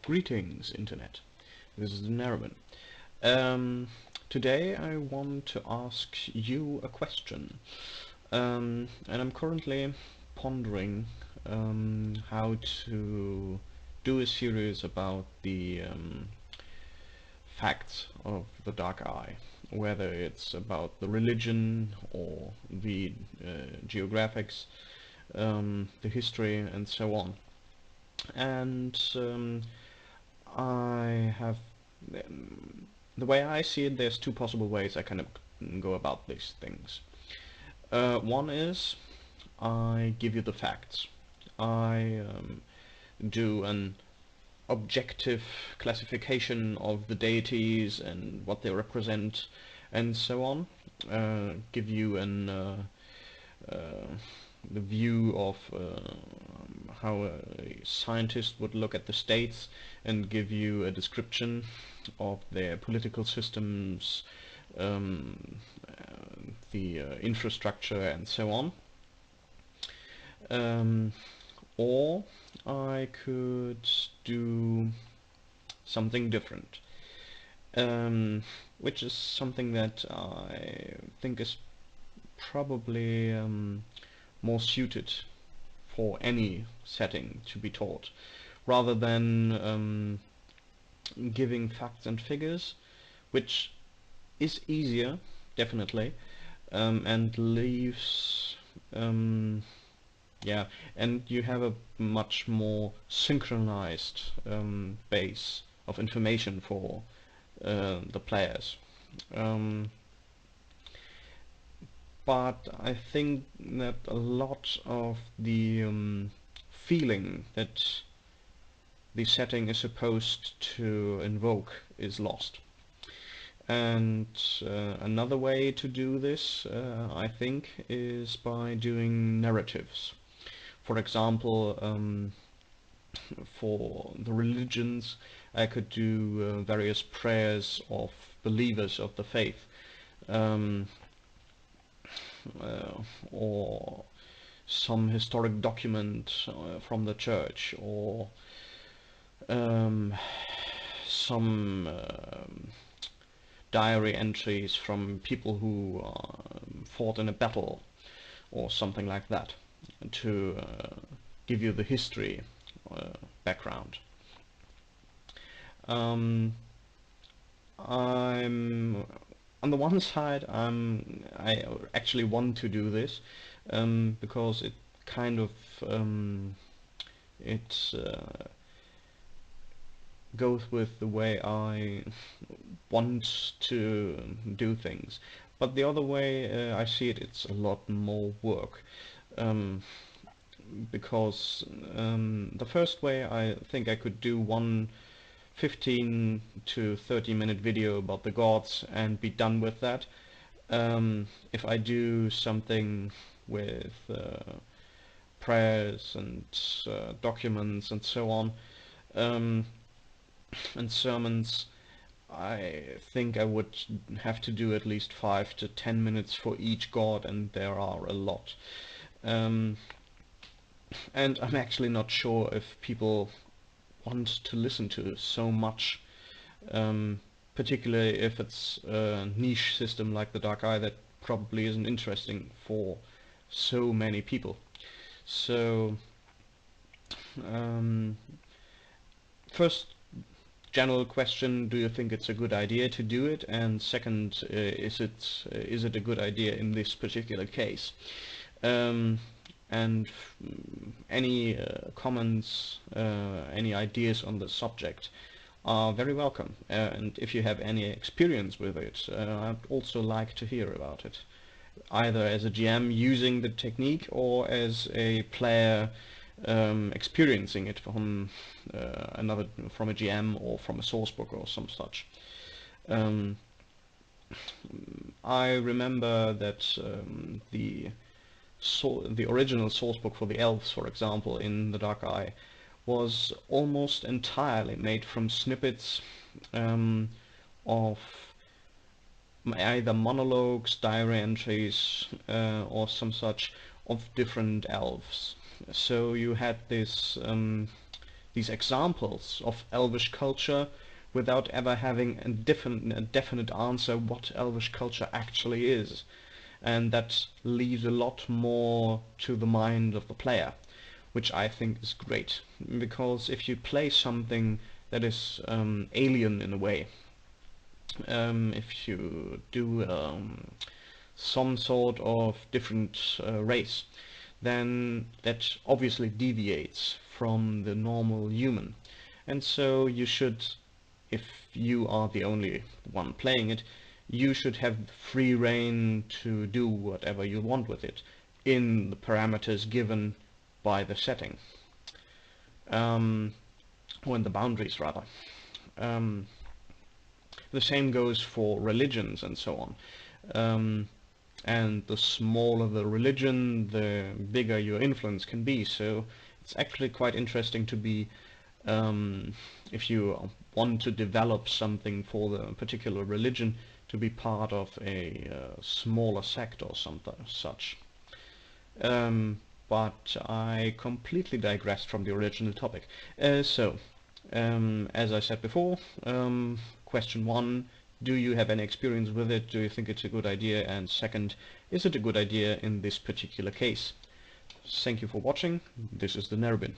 Greetings, Internet. This is the Narration. Today I want to ask you a question. And I'm currently pondering how to do a series about the facts of the Dark Eye, whether it's about the religion or the geographics, the history, and so on. And I have the way I see it, there's two possible ways I kind of go about these things. One is I give you the facts. I do an objective classification of the deities and what they represent and so on. Give you the view of how a scientist would look at the states and give you a description of their political systems, the infrastructure and so on. Or I could do something different, which is something that I think is probably more suited for any setting to be taught, rather than giving facts and figures, which is easier, definitely, and leaves yeah, and you have a much more synchronized base of information for the players. But I think that a lot of the feeling that the setting is supposed to invoke is lost. And another way to do this, I think, is by doing narratives. For example, for the religions, I could do various prayers of believers of the faith, or some historic document from the church, or some diary entries from people who fought in a battle or something like that, to give you the history background. I'm on the one side, I actually want to do this because it kind of goes with the way I want to do things. But the other way I see it, it's a lot more work. Because the first way, I think I could do one 15 to 30-minute video about the gods and be done with that. If I do something with prayers and documents and so on, and sermons, I think I would have to do at least 5 to 10 minutes for each god, and there are a lot. And I'm actually not sure if people want to listen to so much, particularly if it's a niche system like the Dark Eye that probably isn't interesting for so many people. So first general question, do you think it's a good idea to do it? And second, is it a good idea in this particular case? And any comments, any ideas on the subject are very welcome. And if you have any experience with it, I'd also like to hear about it, either as a GM using the technique or as a player experiencing it from from a GM or from a source book or some such. I remember that the original source book for the elves, for example, in the Dark Eye, was almost entirely made from snippets of either monologues, diary entries, or some such, of different elves. So you had this these examples of Elvish culture without ever having a definite answer what Elvish culture actually is. And that leaves a lot more to the mind of the player, which I think is great. Because if you play something that is alien in a way, if you do some sort of different race, then that obviously deviates from the normal human. And so you should, if you are the only one playing it, you should have free reign to do whatever you want with it in the parameters given by the setting, or in the boundaries rather. Um, the same goes for religions and so on. And the smaller the religion, the bigger your influence can be. So it's actually quite interesting to be, if you want to develop something for the particular religion, to be part of a smaller sect or something such. But I completely digressed from the original topic. As I said before, question 1, do you have any experience with it? Do you think it's a good idea? And second, is it a good idea in this particular case? Thank you for watching. This is the Narration.